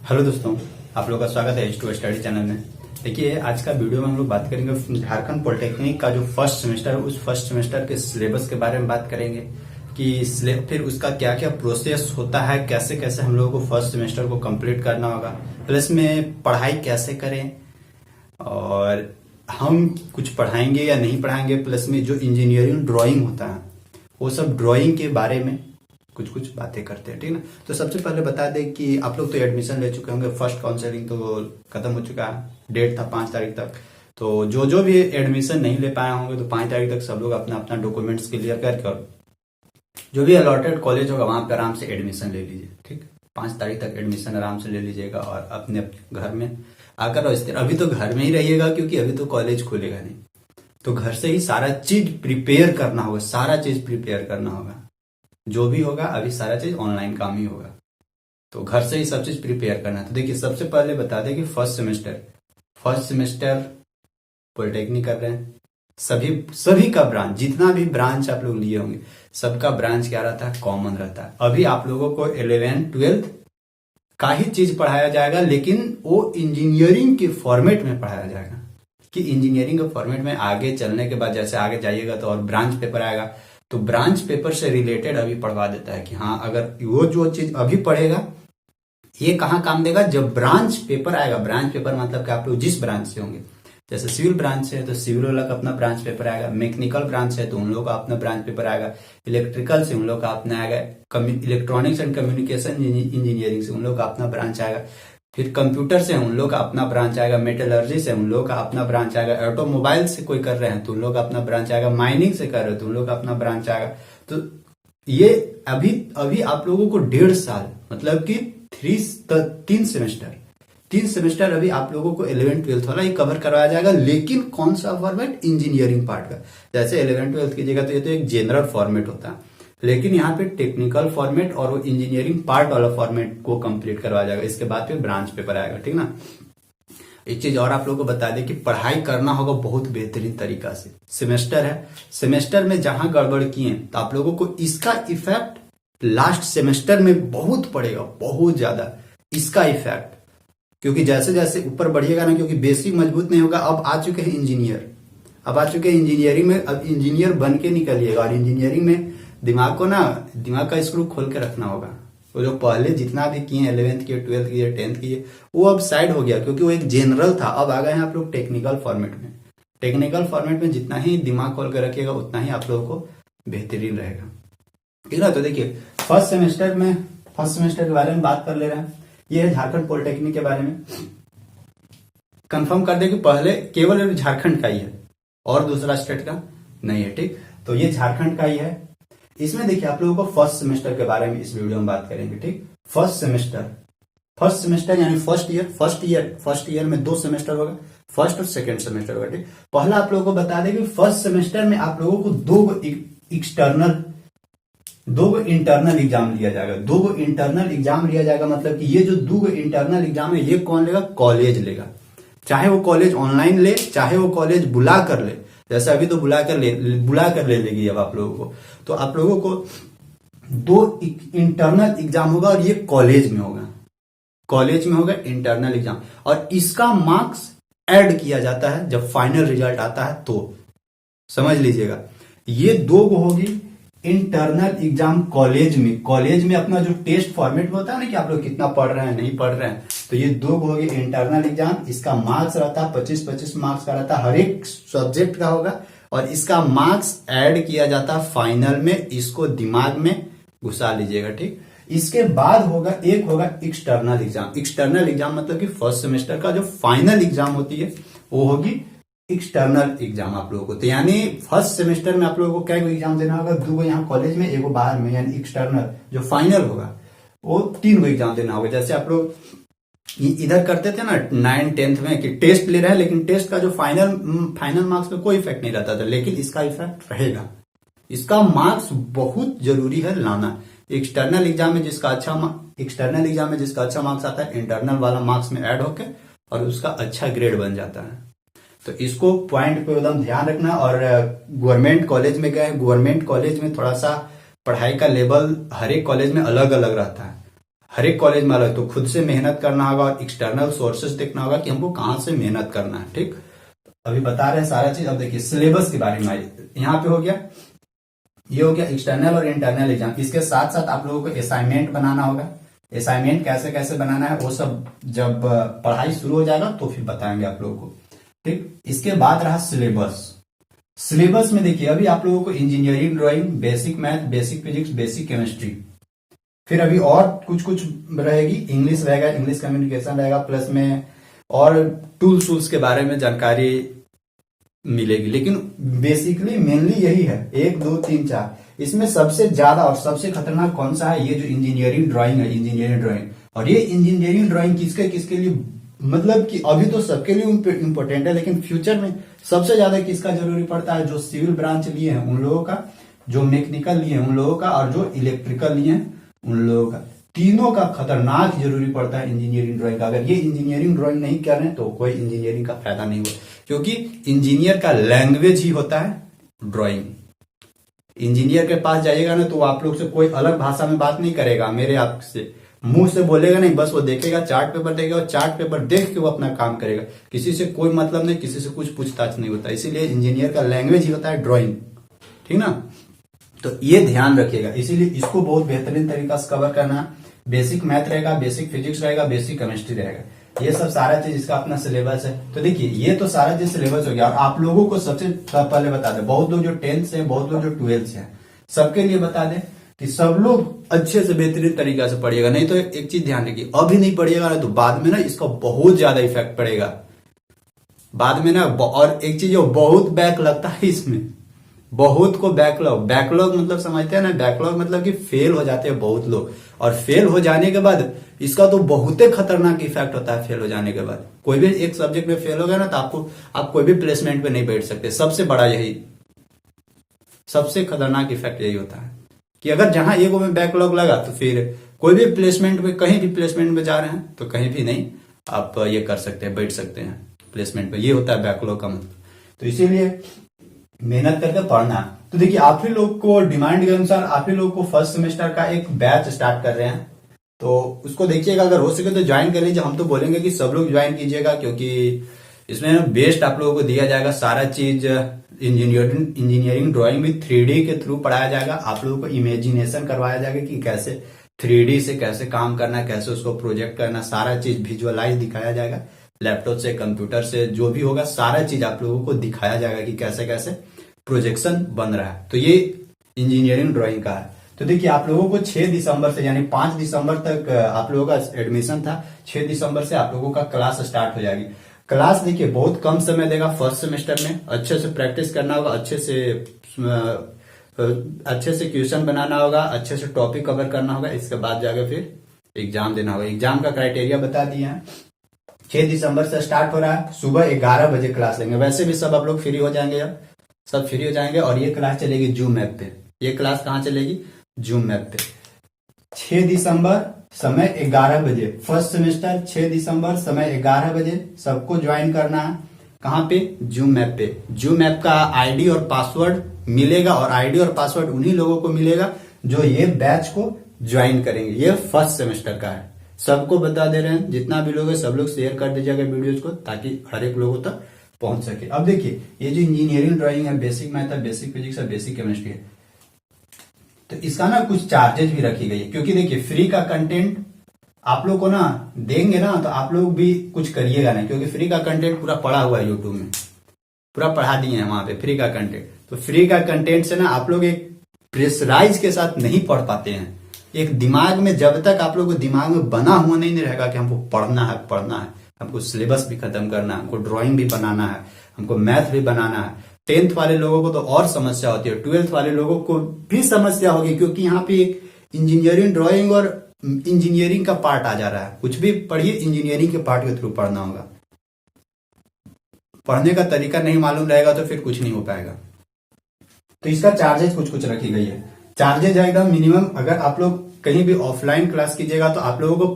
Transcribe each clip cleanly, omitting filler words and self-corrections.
Hello दोस्तों, आप लोगों का स्वागत है H2 स्टडी चैनल में। देखिए, आज का वीडियो में हम लोग बात करेंगे झारखंड पॉलिटेक्निक का जो फर्स्ट सेमेस्टर है, उस फर्स्ट सेमेस्टर के सिलेबस के बारे में बात करेंगे कि फिर उसका क्या क्या प्रोसेस होता है, कैसे कैसे हम लोगों को फर्स्ट सेमेस्टर को कंप्लीट करना होगा, प्लस में पढ़ाई कैसे करें और हम कुछ पढ़ाएंगे या नहीं पढ़ाएंगे, प्लस में जो इंजीनियरिंग ड्राइंग होता है वो सब ड्राइंग के बारे में कुछ कुछ बातें करते हैं। ठीक ना। तो सबसे पहले बता दें कि आप लोग तो एडमिशन ले चुके होंगे, फर्स्ट काउंसलिंग तो खत्म हो चुका है, डेट था 5 तारीख तक। तो जो भी एडमिशन नहीं ले पाए होंगे तो 5 तारीख तक सब लोग अपना अपना डॉक्यूमेंट्स क्लियर करके जो भी अलॉटेड कॉलेज होगा वहां पे आराम से एडमिशन ले लीजिए। ठीक, 5 तारीख तक एडमिशन आराम से ले लीजिएगा और अपने घर में आकर स्थिर, अभी तो घर में ही रहिएगा क्योंकि अभी तो कॉलेज खुलेगा नहीं, तो घर से ही सारा चीज प्रिपेयर करना होगा, सारा चीज प्रिपेयर करना होगा। जो भी होगा अभी सारा चीज ऑनलाइन काम ही होगा, तो घर से ही सब चीज प्रिपेयर करना है। तो देखिए, सबसे पहले बता दें कि फर्स्ट सेमेस्टर पॉलिटेक्निक कर रहे हैं, सभी का ब्रांच, जितना भी ब्रांच आप लोग लिए होंगे सबका ब्रांच क्या रहता है, कॉमन रहता है। अभी आप लोगों को 11th 12th का ही चीज पढ़ाया जाएगा, लेकिन वो इंजीनियरिंग के फॉर्मेट में पढ़ाया जाएगा कि इंजीनियरिंग के फॉर्मेट में आगे चलने के बाद जैसे आगे जाइएगा तो और ब्रांच पेपर आएगा, तो ब्रांच पेपर से रिलेटेड अभी पढ़वा देता है कि हाँ, अगर वो जो चीज अभी पढ़ेगा ये कहाँ काम देगा, जब ब्रांच पेपर आएगा। ब्रांच पेपर मतलब कि आप लोग जिस ब्रांच से होंगे, जैसे सिविल ब्रांच से है तो सिविल वाला का अपना ब्रांच पेपर आएगा, मैकेनिकल ब्रांच है तो उन लोगों का अपना ब्रांच पेपर आएगा, इलेक्ट्रिकल से उन लोग का अपना आएगा, इलेक्ट्रॉनिक्स एंड कम्युनिकेशन इंजीनियरिंग से उन लोग का अपना ब्रांच आएगा, फिर कंप्यूटर से उन लोग का अपना ब्रांच आएगा, मेटलर्जी से उन लोग का अपना ब्रांच आएगा, ऑटोमोबाइल से कोई कर रहे हैं तो उन लोग का अपना ब्रांच आएगा, माइनिंग से कर रहे हो तो उन लोग का अपना ब्रांच आएगा। तो ये अभी आप लोगों को 1.5 साल मतलब कि 3 सेमेस्टर अभी आप लोगों को 11th 12th वाला ही कवर करवाया जाएगा, लेकिन कौन सा फॉर्मेट, इंजीनियरिंग पार्ट का। जैसे 11th 12th कीजिएगा तो ये तो एक जनरल फॉर्मेट होता है, लेकिन यहाँ पे टेक्निकल फॉर्मेट और वो इंजीनियरिंग पार्ट वाला फॉर्मेट को कंप्लीट करवाया जाएगा। इसके बाद फिर ब्रांच पेपर आएगा। ठीक ना। एक चीज और आप लोगों को बता दें कि पढ़ाई करना होगा बहुत बेहतरीन तरीका से। सेमेस्टर है, सेमेस्टर में जहां गड़बड़ किए तो आप लोगों को इसका इफेक्ट लास्ट सेमेस्टर में बहुत पड़ेगा, बहुत ज्यादा इसका इफेक्ट, क्योंकि जैसे जैसे ऊपर बढ़िएगा ना, क्योंकि बेसिक मजबूत नहीं होगा। अब आ चुके हैं इंजीनियर, अब आ चुके हैं इंजीनियरिंग में, अब इंजीनियर बन के निकलिएगा और इंजीनियरिंग में दिमाग का स्क्रू खोल के रखना होगा। वो जो पहले जितना भी किए 11th किए 12th किए 10th किए वो अब साइड हो गया, क्योंकि वो एक जनरल था। अब आ गए हैं आप लोग टेक्निकल फॉर्मेट में। टेक्निकल फॉर्मेट में जितना ही दिमाग खोल के रखिएगा उतना ही आप लोगों को बेहतरीन रहेगा। ठीक है। तो देखिए, फर्स्ट सेमेस्टर के बारे में बात कर ले रहे हैं। ये है झारखंड पॉलिटेक्निक के बारे में। कंफर्म कर दे कि पहले केवल झारखंड का ही है और दूसरा स्टेट का नहीं है। ठीक, तो ये झारखंड का ही है। इसमें देखिए, आप लोगों को फर्स्ट सेमेस्टर के बारे में इस वीडियो में बात करेंगे। ठीक, फर्स्ट सेमेस्टर यानी फर्स्ट ईयर में 2 सेमेस्टर होगा, फर्स्ट और सेकंड सेमेस्टर होगा। ठीक, पहला आप लोगों को बता दें कि फर्स्ट सेमेस्टर में आप लोगों को 2 इंटरनल एग्जाम लिया जाएगा। 2 इंटरनल एग्जाम लिया जाएगा, मतलब कि ये जो 2 इंटरनल एग्जाम है ये कौन लेगा, कॉलेज लेगा। चाहे वो कॉलेज ऑनलाइन ले, चाहे वो कॉलेज बुला कर ले। जैसे अभी तो बुला कर ले लेगी अब आप लोगों को, तो आप लोगों को 2 इंटरनल एग्जाम होगा और ये कॉलेज में होगा इंटरनल एग्जाम, और इसका मार्क्स ऐड किया जाता है जब फाइनल रिजल्ट आता है। तो समझ लीजिएगा, ये 2 होगी इंटरनल एग्जाम कॉलेज में अपना जो टेस्ट फॉर्मेट में होता है ना कि आप लोग कितना पढ़ रहे हैं नहीं पढ़ रहे हैं, तो ये 2 होगी इंटरनल एग्जाम। इसका मार्क्स रहता है 25-25 मार्क्स का रहता है, हर एक सब्जेक्ट का होगा, और इसका मार्क्स ऐड किया जाता है फाइनल में। इसको दिमाग में घुसा लीजिएगा। ठीक, इसके बाद होगा एक्सटर्नल एग्जाम मतलब कि फर्स्ट सेमेस्टर का जो फाइनल एग्जाम होती है वो होगी एक्सटर्नल एग्जाम आप लोगों को। तो यानी फर्स्ट सेमेस्टर में आप लोगों को क्या एग्जाम देना होगा, 2 यहाँ कॉलेज में, 1 बाहर में, यानी एक्सटर्नल जो फाइनल होगा वो 3 एग्जाम देना होगा। जैसे आप लोग इधर करते थे ना 9th 10th में कि टेस्ट ले रहे हैं, लेकिन टेस्ट का जो फाइनल मार्क्स पे कोई इफेक्ट नहीं रहता था, लेकिन इसका इफेक्ट रहेगा। इसका मार्क्स बहुत जरूरी है लाना। एक्सटर्नल एग्जाम में जिसका अच्छा मार्क्स आता है, इंटरनल वाला मार्क्स में ऐड होकर और उसका अच्छा ग्रेड बन जाता है। तो इसको पॉइंट पे एकदम ध्यान रखना। और गवर्नमेंट कॉलेज में गए, गवर्नमेंट कॉलेज में थोड़ा सा पढ़ाई का लेवल हर एक कॉलेज में अलग अलग रहता है। हर एक कॉलेज में अलग, तो खुद से मेहनत करना होगा और एक्सटर्नल सोर्सेस देखना होगा कि हमको कहाँ से मेहनत करना है। ठीक, अभी बता रहे हैं सारा चीज। अब देखिए सिलेबस के बारे में यहाँ पे हो गया, ये हो गया एक्सटर्नल और इंटरनल एग्जाम। इसके साथ साथ आप लोगों को असाइनमेंट बनाना होगा। असाइनमेंट कैसे कैसे बनाना है वो सब जब पढ़ाई शुरू हो जाएगा तो फिर बताएंगे आप लोगों को। ठीक, इसके बाद रहा सिलेबस। सिलेबस में देखिए अभी आप लोगों को engineering drawing, basic math, basic physics, basic chemistry, फिर अभी और कुछ कुछ रहेगी, इंग्लिश रहेगा, इंग्लिश कम्युनिकेशन रहेगा, प्लस में और टूल्स के बारे में जानकारी मिलेगी। लेकिन बेसिकली मेनली यही है, 1 2 3 4। इसमें सबसे ज्यादा और सबसे खतरनाक कौन सा है? ये जो इंजीनियरिंग ड्राइंग है, इंजीनियरिंग ड्राइंग। और ये इंजीनियरिंग ड्राइंग किसके किसके लिए, मतलब कि अभी तो सबके लिए इंपॉर्टेंट है, लेकिन फ्यूचर में सबसे ज्यादा किसका जरूरी पड़ता है? जो सिविल ब्रांच लिए हैं उन लोगों का, जो मैकेनिकल लिए हैं उन लोगों का, और जो इलेक्ट्रिकल लिए हैं उन लोगों का। तीनों का खतरनाक जरूरी पड़ता है इंजीनियरिंग ड्राइंग का। अगर ये इंजीनियरिंग ड्राइंग नहीं कर रहे हैं तो कोई इंजीनियरिंग का फायदा नहीं हुआ, क्योंकि इंजीनियर का लैंग्वेज ही होता है ड्राइंग। इंजीनियर के पास जाइएगा ना तो आप लोग से कोई अलग भाषा में बात नहीं करेगा, मेरे आपसे मुंह से बोलेगा नहीं, बस वो देखेगा, चार्ट पेपर देखेगा और चार्ट पेपर देख के वो अपना काम करेगा। किसी से कोई मतलब नहीं, किसी से कुछ पूछताछ नहीं होता। इसीलिए इंजीनियर का लैंग्वेज ही होता है ड्राइंग। ठीक ना, तो ये ध्यान रखिएगा। इसीलिए इसको बहुत बेहतरीन तरीका से कवर करना है। बेसिक मैथ रहेगा, बेसिक फिजिक्स रहेगा, बेसिक केमिस्ट्री रहेगा, ये सब सारा चीज इसका अपना सिलेबस है। तो देखिए ये तो सारा चीज सिलेबस हो गया। और आप लोगों को सबसे पहले बता दें, बहुत लोग जो 10th से, बहुत लोग जो 12th से हैं, सबके लिए बता दें कि सब लोग अच्छे से बेहतरीन तरीका से पढ़िएगा। नहीं तो एक चीज ध्यान रखिए, अभी नहीं पढ़िएगा ना तो बाद में ना इसका बहुत ज्यादा इफेक्ट पड़ेगा बाद में ना। और एक चीज जो बहुत बैक लगता है इसमें, बहुत को बैकलॉग, बैकलॉग मतलब समझते हैं ना, बैकलॉग मतलब कि फेल हो जाते हैं बहुत लोग। और फेल हो जाने के बाद इसका तो बहुत ही खतरनाक इफेक्ट होता है। फेल हो जाने के बाद कोई भी एक सब्जेक्ट में फेल हो गया ना तो आप कोई भी प्लेसमेंट पे नहीं बैठ सकते। सबसे बड़ा यही, सबसे खतरनाक इफेक्ट यही होता है कि अगर जहां एक में बैकलॉग लगा तो फिर कोई भी प्लेसमेंट में, कहीं भी प्लेसमेंट में जा रहे हैं तो कहीं भी नहीं आप ये कर सकते हैं, बैठ सकते हैं प्लेसमेंट पे। ये होता है बैकलॉग का मतलब। तो इसीलिए मेहनत करके पढ़ना। तो देखिए आप ही लोग को डिमांड के अनुसार आप ही लोग को फर्स्ट सेमेस्टर का एक बैच स्टार्ट कर रहे हैं, तो उसको देखिएगा, अगर हो सके तो ज्वाइन कर लीजिए। हम तो बोलेंगे कि सब लोग ज्वाइन कीजिएगा, क्योंकि इसमें बेस्ट आप लोगों को दिया जाएगा। सारा चीज इंजीनियरिंग ड्राइंग भी 3D के थ्रू पढ़ाया जाएगा। आप लोगों को इमेजिनेशन करवाया जाएगा कि कैसे 3D से कैसे काम करना है, कैसे उसको प्रोजेक्ट करना, सारा चीज विजुअलाइज दिखाया जाएगा। लैपटॉप से, कंप्यूटर से, जो भी होगा सारा चीज आप लोगों को दिखाया जाएगा कि कैसे कैसे प्रोजेक्शन बन रहा है। तो ये इंजीनियरिंग ड्राइंग का है। तो देखिए आप लोगों को 6 दिसंबर से, यानी 5 दिसंबर तक आप लोगों का एडमिशन था। 6 दिसंबर से आप लोगों का क्लास स्टार्ट हो जाएगी। क्लास देखिए बहुत कम समय देगा फर्स्ट सेमेस्टर में। अच्छे से प्रैक्टिस करना होगा, अच्छे से क्वेश्चन बनाना होगा, अच्छे से टॉपिक कवर करना होगा। इसके बाद जाकर फिर एग्जाम देना होगा। एग्जाम का क्राइटेरिया बता दिए हैं। 6 दिसंबर से स्टार्ट हो रहा है, सुबह 11 बजे क्लास लेंगे। वैसे भी सब आप लोग फ्री हो जाएंगे, अब सब फ्री हो जाएंगे। और ये क्लास चलेगी जूम ऐप पे। ये क्लास कहाँ चलेगी? जूम ऐप पे। 6 दिसंबर समय 11 बजे, फर्स्ट सेमेस्टर 6 दिसंबर समय 11 बजे सबको ज्वाइन करना है। कहाँ पे? जूम ऐप पे। जूम ऐप का आईडी और पासवर्ड मिलेगा, और आईडी और पासवर्ड उन्हीं लोगों को मिलेगा जो ये बैच को ज्वाइन करेंगे। ये फर्स्ट सेमेस्टर का है, सबको बता दे रहे हैं। जितना भी लोग है सब लोग शेयर कर दीजिएगा वीडियोज को, ताकि हर एक लोगों तक पहुंच सके। अब देखिए ये जो इंजीनियरिंग ड्राइंग है, बेसिक मैथ है, बेसिक फिजिक्स है, बेसिक केमिस्ट्री है, तो इसका ना कुछ चार्जेस भी रखी गई है। क्योंकि देखिए फ्री का कंटेंट आप लोग को ना देंगे ना तो आप लोग भी कुछ करिएगा नहीं, क्योंकि फ्री का कंटेंट पूरा पड़ा हुआ है यूट्यूब में, पूरा पढ़ा दिए हैं वहां पे फ्री का कंटेंट। तो फ्री का कंटेंट से ना आप लोग एक प्रेशराइज के साथ नहीं पढ़ पाते हैं। एक दिमाग में, जब तक आप लोग को दिमाग में बना हुआ नहीं रहेगा कि हमको पढ़ना है, हमको सिलेबस भी खत्म करना है, हमको ड्राइंग भी बनाना है, हमको मैथ भी बनाना है। 10th वाले लोगों को तो और समस्या होती है, 12th वाले लोगों को भी समस्या होगी, क्योंकि यहाँ पे एक इंजीनियरिंग ड्राइंग और इंजीनियरिंग का पार्ट आ जा रहा है। कुछ भी पढ़िए इंजीनियरिंग के पार्ट के थ्रू पढ़ना होगा। पढ़ने का तरीका नहीं मालूम रहेगा तो फिर कुछ नहीं हो पाएगा। तो इसका चार्जेस कुछ कुछ रखी गई है। चार्जेज है एकदम मिनिमम। अगर आप लोग कहीं भी ऑफलाइन क्लास कीजिएगा तो आप लोगों को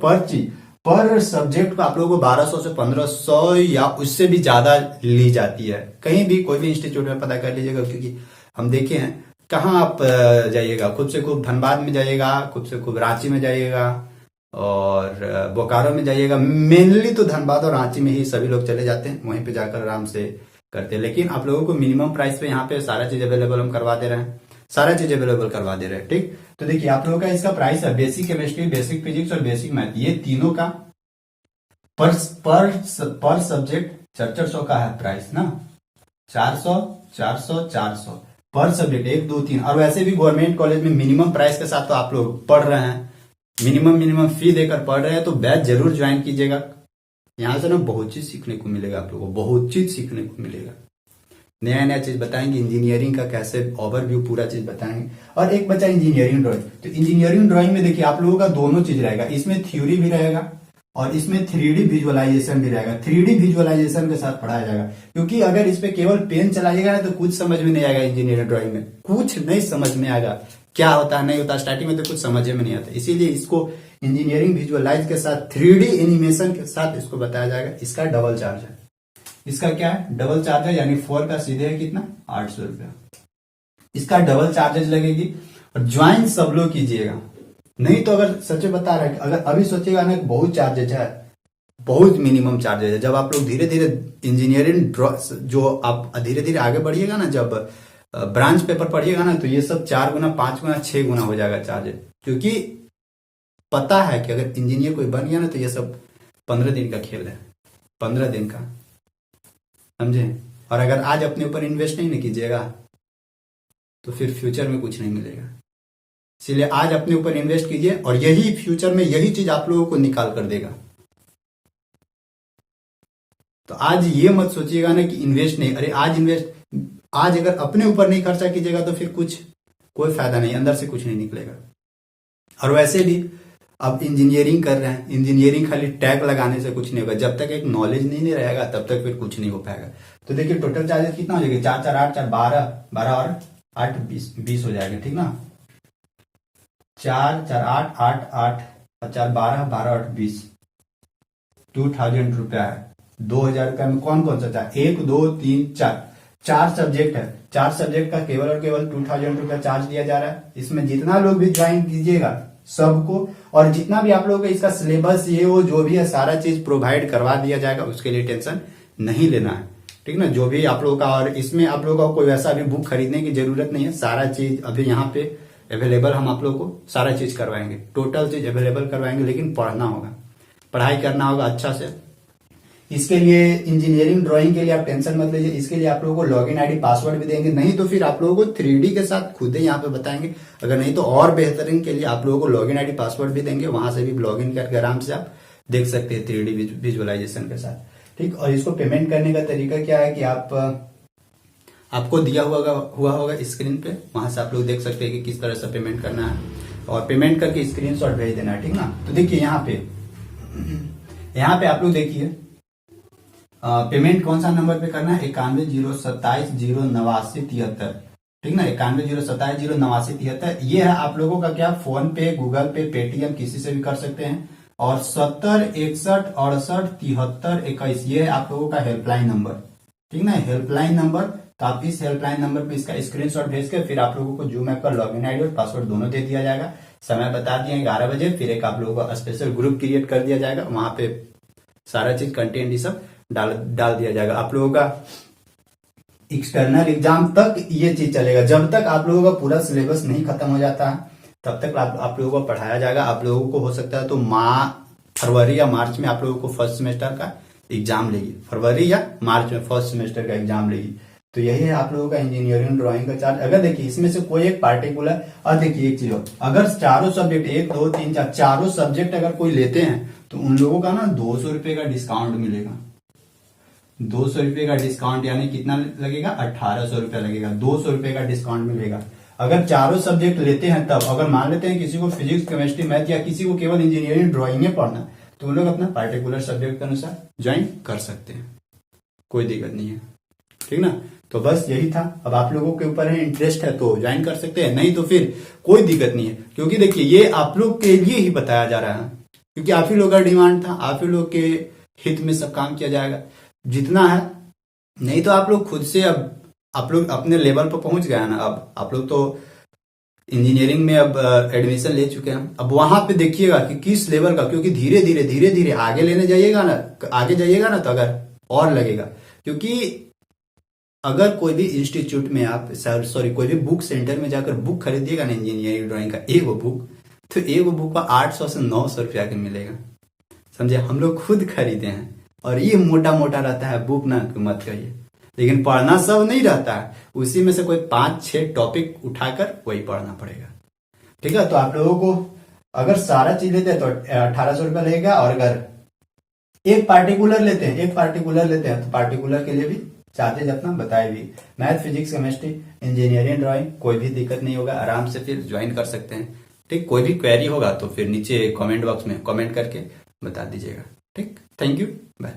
पर सब्जेक्ट को आप लोगों को 1200 से 1500 या उससे भी ज्यादा ली जाती है। कहीं भी कोई भी इंस्टीट्यूट में पता कर लीजिएगा, क्योंकि हम देखे हैं। कहाँ आप जाइएगा, खुद से खूब धनबाद में जाइएगा, खुद से खूब रांची में जाइएगा, और बोकारो में जाइएगा, मेनली तो धनबाद और रांची में ही सभी लोग चले जाते हैं, वहीं पे जाकर आराम से करते हैं। लेकिन आप लोगों को मिनिमम प्राइस पे यहाँ पे सारा चीज अवेलेबल हम करवा दे रहे हैं, सारा चीज अवेलेबल करवा दे रहे हैं। ठीक, तो देखिए आप लोगों का इसका प्राइस है बेसिक केमिस्ट्री, बेसिक फिजिक्स और बेसिक मैथ, ये तीनों का पर सब्जेक्ट 400 का है प्राइस ना, 400 400 400 पर सब्जेक्ट, 1 2 3। और वैसे भी गवर्नमेंट कॉलेज में मिनिमम प्राइस के साथ तो आप लोग पढ़ रहे हैं, मिनिमम फी देकर पढ़ रहे हैं, तो बैच जरूर ज्वाइन कीजिएगा। यहाँ से ना बहुत चीज सीखने को मिलेगा, आप लोगों को बहुत चीज सीखने को मिलेगा, नया नया चीज बताएंगे, इंजीनियरिंग का कैसे ओवरव्यू पूरा चीज बताएंगे। और एक बचा इंजीनियरिंग ड्राइंग, तो इंजीनियरिंग ड्राइंग में देखिए आप लोगों का दोनों चीज रहेगा, इसमें थ्योरी भी रहेगा और इसमें 3D विजुअलाइजेशन भी रहेगा। 3D विजुअलाइजेशन के साथ पढ़ाया जाएगा, क्योंकि अगर इस पे केवल पेन चलाइएगा ना तो कुछ समझ में नहीं आएगा, इंजीनियरिंग ड्राइंग में कुछ नहीं समझ में आएगा, क्या होता है नहीं होता, स्टार्टिंग में तो कुछ समझ में नहीं आता। इसीलिए इसको इंजीनियरिंग विजुअलाइज के साथ 3D एनिमेशन के साथ इसको बताया जाएगा। इसका डबल चार्ज है, इसका क्या है डबल चार्ज है, यानी 4 का सीधे है कितना 800 रुपया, इसका डबल चार्जेज लगेगी। और ज्वाइन सब लोग कीजिएगा, नहीं तो अगर सच बता रहा है, अगर अभी सोचिएगा ना बहुत चार्जेज है, बहुत मिनिमम चार्जेज है। जब आप लोग धीरे धीरे इंजीनियरिंग जो आप धीरे धीरे आगे बढ़िएगा ना, जब ब्रांच पेपर पढ़िएगा ना, तो ये सब 4 गुना 5 गुना 6 गुना हो जाएगा चार्जेज, क्योंकि पता है कि अगर इंजीनियर कोई बन गया ना तो ये सब 15 दिन का खेल है, 15 दिन का, समझे। और अगर आज अपने ऊपर इन्वेस्ट नहीं कीजिएगा तो फिर फ्यूचर में कुछ नहीं मिलेगा। इसलिए आज अपने ऊपर इन्वेस्ट कीजिए, और यही फ्यूचर में यही चीज आप लोगों को निकाल कर देगा। तो आज ये मत सोचिएगा ना कि इन्वेस्ट नहीं, अरे आज अगर अपने ऊपर नहीं खर्चा कीजिएगा तो फिर कोई फायदा नहीं, अंदर से कुछ नहीं निकलेगा। और वैसे भी अब इंजीनियरिंग कर रहे हैं, इंजीनियरिंग खाली टैग लगाने से कुछ नहीं होगा, जब तक एक नॉलेज नहीं रहेगा तब तक फिर कुछ नहीं हो पाएगा। तो देखिए टोटल चार्जेस कितना हो जाएगा, 4 4 8 4 12 12 और 8 20 हो जाएगा, ठीक ना। 4 4 8 8 8 4 12 12 8 20, 2000 रुपया है। 2000 रुपया में कौन कौन सा चार्ज, 1 2 3 4 सब्जेक्ट है, 4 सब्जेक्ट का केवल और केवल 2000 रुपया चार्ज दिया जा रहा है। इसमें जितना लोग भी ज्वाइन कीजिएगा सबको, और जितना भी आप लोगों का इसका सिलेबस ये वो जो भी है सारा चीज प्रोवाइड करवा दिया जाएगा, उसके लिए टेंशन नहीं लेना है, ठीक ना। जो भी आप लोगों का, और इसमें आप लोगों को कोई वैसा भी बुक खरीदने की जरूरत नहीं है, सारा चीज अभी यहाँ पे अवेलेबल हम आप लोगों को सारा चीज करवाएंगे, टोटल चीज अवेलेबल करवाएंगे। लेकिन पढ़ना होगा, पढ़ाई करना होगा अच्छा से। इसके लिए इंजीनियरिंग ड्राइंग के लिए आप टेंशन मत लीजिए, इसके लिए आप लोगों को लॉगिन आईडी पासवर्ड भी देंगे, नहीं तो फिर आप लोगों को 3D के साथ खुद ही यहाँ पे बताएंगे। अगर नहीं तो और बेहतरीन के लिए आप लोगों को लॉगिन आईडी पासवर्ड भी देंगे, वहां से भी लॉगिन करके आराम से आप देख सकते हैं 3D विजुअलाइजेशन के साथ, ठीक। और इसको पेमेंट करने का तरीका क्या है कि आपको दिया हुआ होगा स्क्रीन पे, वहां से आप लोग देख सकते हैं कि किस तरह से पेमेंट करना है, और पेमेंट करके स्क्रीनशॉट भेज देना है, ठीक ना। तो देखिए यहाँ पे आप लोग देखिए पेमेंट कौन सा नंबर पे करना है, 9107708973, ठीक ना। 9107708973, ये है आप लोगों का क्या, फोन पे, गूगल पे, पेटीएम, किसी से भी कर सकते हैं। और 70 61 68 73 21, ये है आप लोगों का हेल्पलाइन नंबर, ठीक ना, हेल्पलाइन नंबर। तो आप इस हेल्पलाइन नंबर पे इसका स्क्रीनशॉट भेज के फिर आप लोगों को जूम ऐप का लॉगिन आईडी और पासवर्ड दोनों दे दिया जाएगा। समय बता दिया 11 बजे, फिर एक आप लोगों का स्पेशल ग्रुप क्रिएट कर दिया जाएगा, वहां पे सारा चीज कंटेंट ये सब डाल दिया जाएगा। आप लोगों का एक्सटर्नल एग्जाम तक ये चीज चलेगा, जब तक आप लोगों का पूरा सिलेबस नहीं खत्म हो जाता है तब तक आप लोगों को पढ़ाया जाएगा। आप लोगों को हो सकता है तो फरवरी या मार्च में आप लोगों को फर्स्ट सेमेस्टर का एग्जाम लेगी, फरवरी या मार्च में फर्स्ट सेमेस्टर का एग्जाम लेगी। तो यही है आप लोगों का इंजीनियरिंग ड्राइंग का चार्ज। अगर देखिए इसमें से कोई एक पार्टिकुलर, और देखिए एक चीज हो, अगर चारों सब्जेक्ट 1 2 3 4 चारों सब्जेक्ट अगर कोई लेते हैं तो उन लोगों का ना 200 रुपए का डिस्काउंट मिलेगा। 200 रुपए का डिस्काउंट यानी कितना लगेगा, 1800 रुपया लगेगा, 200 रुपए का डिस्काउंट मिलेगा। अगर चारों सब्जेक्ट लेते हैं तब, अगर मान लेते हैं किसी को फिजिक्स केमिस्ट्री मैथ या किसी को केवल इंजीनियरिंग ड्राइंग पढ़ना, तो उन लोग अपना पार्टिकुलर सब्जेक्ट के अनुसार ज्वाइन कर सकते हैं, कोई दिक्कत नहीं है, ठीक ना। तो बस यही था। अब आप लोगों के ऊपर है, इंटरेस्ट है तो ज्वाइन कर सकते हैं, नहीं तो फिर कोई दिक्कत नहीं है, क्योंकि देखिए ये आप लोग के लिए ही बताया जा रहा है, क्योंकि आप ही लोग का डिमांड था, आप ही लोग के हित में सब काम किया जाएगा जितना है। नहीं तो आप लोग खुद से, अब आप लोग अपने लेवल पर पहुंच गए ना, अब आप लोग तो इंजीनियरिंग में अब एडमिशन ले चुके हैं हम। अब वहां पे देखिएगा कि किस लेवल का, क्योंकि धीरे धीरे आगे लेने जाइएगा ना, आगे जाइएगा ना तो अगर और लगेगा। क्योंकि अगर कोई भी इंस्टीट्यूट में आप सॉरी कोई भी बुक सेंटर में जाकर बुक खरीदिएगा ना इंजीनियरिंग ड्राइंग का एगो बुक, तो एगो बुक का 800 से 900 रुपया के मिलेगा। समझे, हम लोग खुद खरीदे हैं। और ये मोटा मोटा रहता है बुक ना, मत कहिए। लेकिन पढ़ना सब नहीं रहता है, उसी में से कोई 5-6 टॉपिक उठाकर वही पढ़ना पड़ेगा। ठीक है, तो आप लोगों को अगर सारा चीज लेते हैं तो 1800 रुपया लगेगा। और अगर एक पार्टिकुलर लेते हैं तो पार्टिकुलर के लिए भी चार्जेज अपना बताए भी। Math, physics, chemistry, engineering drawing, कोई भी दिक्कत नहीं होगा, आराम से फिर ज्वाइन कर सकते हैं। ठीक, कोई भी क्वेरी होगा तो फिर नीचे कमेंट बॉक्स में कमेंट करके बता दीजिएगा। ठीक, थैंक यू, बाय।